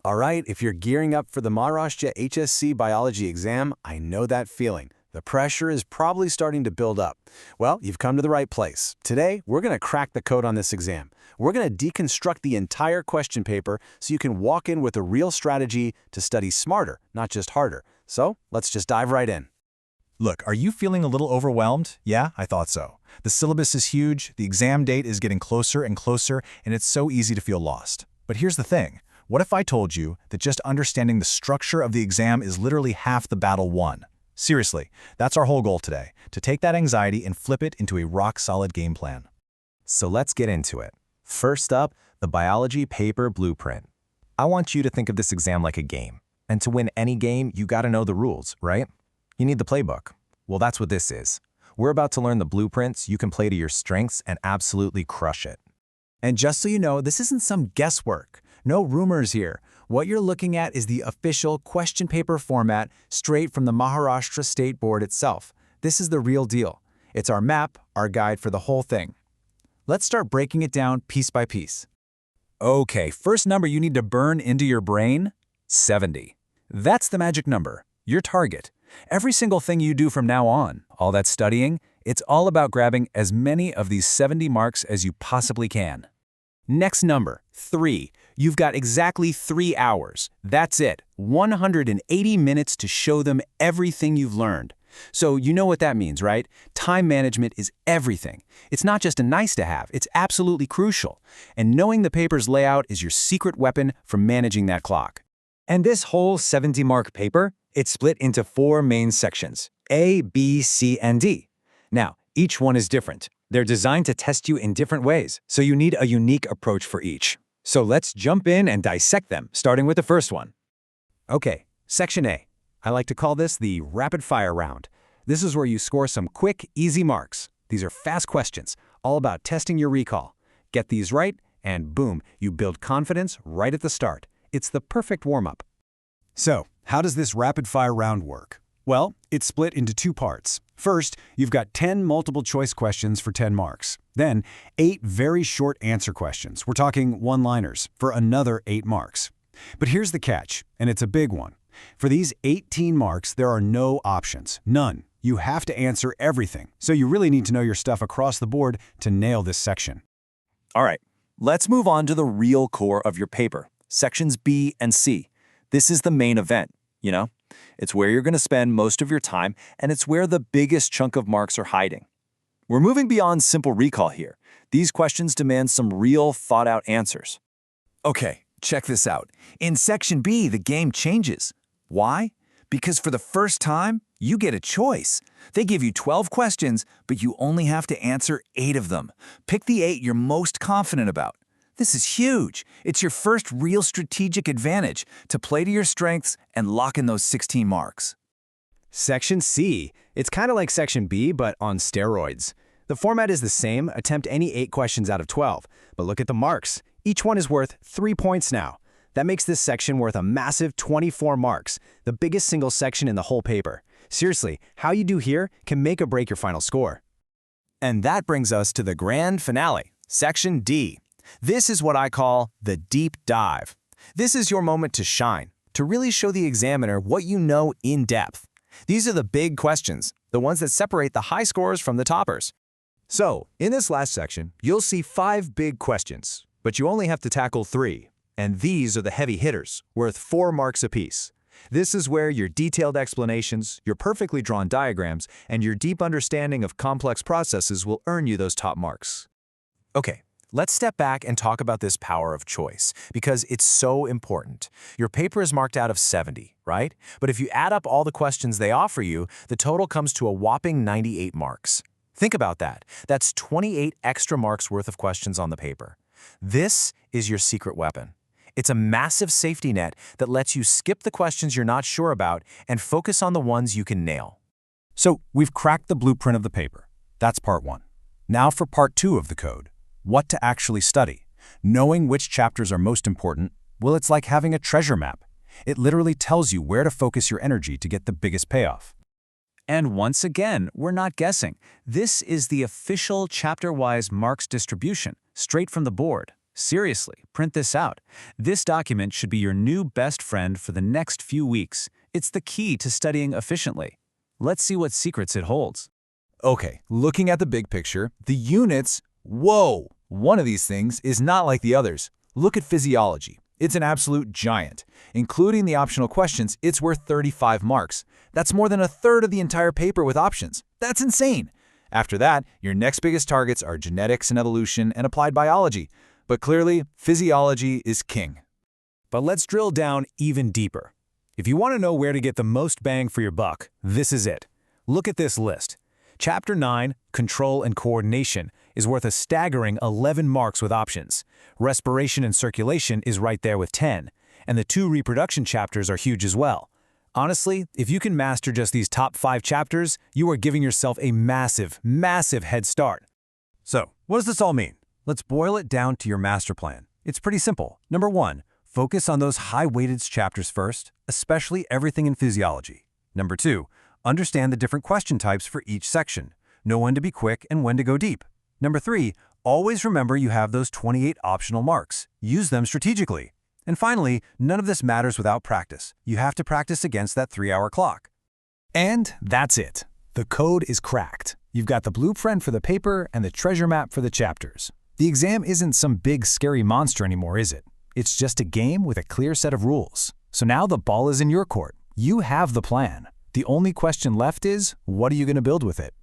All right, if you're gearing up for the Maharashtra HSC Biology exam, I know that feeling. The pressure is probably starting to build up. Well, you've come to the right place. Today, we're going to crack the code on this exam. We're going to deconstruct the entire question paper so you can walk in with a real strategy to study smarter, not just harder. So, let's just dive right in. Look, are you feeling a little overwhelmed? Yeah, I thought so. The syllabus is huge, the exam date is getting closer and closer, and it's so easy to feel lost. But here's the thing. What if I told you that just understanding the structure of the exam is literally half the battle won? Seriously, that's our whole goal today, to take that anxiety and flip it into a rock-solid game plan. So let's get into it. First up, the biology paper blueprint. I want you to think of this exam like a game. And to win any game, you gotta know the rules, right? You need the playbook. Well, that's what this is. We're about to learn the blueprints you can play to your strengths and absolutely crush it. And just so you know, this isn't some guesswork. No rumors here. What you're looking at is the official question paper format straight from the Maharashtra State Board itself. This is the real deal. It's our map, our guide for the whole thing. Let's start breaking it down piece by piece. Okay, first number you need to burn into your brain, 70. That's the magic number, your target. Every single thing you do from now on, all that studying, it's all about grabbing as many of these 70 marks as you possibly can. Next number, 3. You've got exactly 3 hours. That's it, 180 minutes to show them everything you've learned. So you know what that means, right? Time management is everything. It's not just a nice to have, it's absolutely crucial. And knowing the paper's layout is your secret weapon for managing that clock. And this whole 70-mark paper, it's split into 4 main sections, A, B, C, and D. Now, each one is different. They're designed to test you in different ways, so you need a unique approach for each. So let's jump in and dissect them, starting with the first one. Okay, Section A. I like to call this the rapid-fire round. This is where you score some quick, easy marks. These are fast questions, all about testing your recall. Get these right, and boom, you build confidence right at the start. It's the perfect warm-up. So, how does this rapid-fire round work? Well, it's split into 2 parts. First, you've got 10 multiple-choice questions for 10 marks. Then, 8 very short answer questions. We're talking one-liners for another 8 marks. But here's the catch, and it's a big one. For these 18 marks, there are no options. None. You have to answer everything. So you really need to know your stuff across the board to nail this section. All right, let's move on to the real core of your paper, sections B and C. This is the main event, you know? It's where you're going to spend most of your time, and it's where the biggest chunk of marks are hiding. We're moving beyond simple recall here. These questions demand some real, thought-out answers. Okay, check this out. In Section B, the game changes. Why? Because for the first time, you get a choice. They give you 12 questions, but you only have to answer 8 of them. Pick the 8 you're most confident about. This is huge. It's your first real strategic advantage to play to your strengths and lock in those 16 marks. Section C. It's kind of like Section B, but on steroids. The format is the same, attempt any 8 questions out of 12. But look at the marks. Each one is worth 3 points now. That makes this section worth a massive 24 marks, the biggest single section in the whole paper. Seriously, how you do here can make or break your final score. And that brings us to the grand finale, Section D. This is what I call the deep dive. This is your moment to shine, to really show the examiner what you know in depth. These are the big questions, the ones that separate the high scores from the toppers. So, in this last section, you'll see 5 big questions, but you only have to tackle 3. And these are the heavy hitters, worth 4 marks apiece. This is where your detailed explanations, your perfectly drawn diagrams, and your deep understanding of complex processes will earn you those top marks. Okay, let's step back and talk about this power of choice, because it's so important. Your paper is marked out of 70, right? But if you add up all the questions they offer you, the total comes to a whopping 98 marks. Think about that. That's 28 extra marks worth of questions on the paper. This is your secret weapon. It's a massive safety net that lets you skip the questions you're not sure about and focus on the ones you can nail. So, we've cracked the blueprint of the paper. That's part 1. Now for part 2 of the code. What to actually study. Knowing which chapters are most important, well, it's like having a treasure map. It literally tells you where to focus your energy to get the biggest payoff. And once again, we're not guessing. This is the official chapter-wise marks distribution, straight from the board. Seriously, print this out. This document should be your new best friend for the next few weeks. It's the key to studying efficiently. Let's see what secrets it holds. Okay, looking at the big picture, the units, whoa! One of these things is not like the others. Look at physiology. It's an absolute giant. Including the optional questions, it's worth 35 marks. That's more than a third of the entire paper with options. That's insane! After that, your next biggest targets are genetics and evolution and applied biology. But clearly, physiology is king. But let's drill down even deeper. If you want to know where to get the most bang for your buck, this is it. Look at this list. Chapter 9, Control and Coordination, is worth a staggering 11 marks with options. Respiration and Circulation is right there with 10. And the 2 reproduction chapters are huge as well. Honestly, if you can master just these top 5 chapters, you are giving yourself a massive, massive head start. So, what does this all mean? Let's boil it down to your master plan. It's pretty simple. Number 1, focus on those high-weighted chapters first, especially everything in physiology. Number 2, understand the different question types for each section. Know when to be quick and when to go deep. Number 3, always remember you have those 28 optional marks. Use them strategically. And finally, none of this matters without practice. You have to practice against that 3-hour clock. And that's it. The code is cracked. You've got the blueprint for the paper and the treasure map for the chapters. The exam isn't some big, scary monster anymore, is it? It's just a game with a clear set of rules. So now the ball is in your court. You have the plan. The only question left is, what are you going to build with it?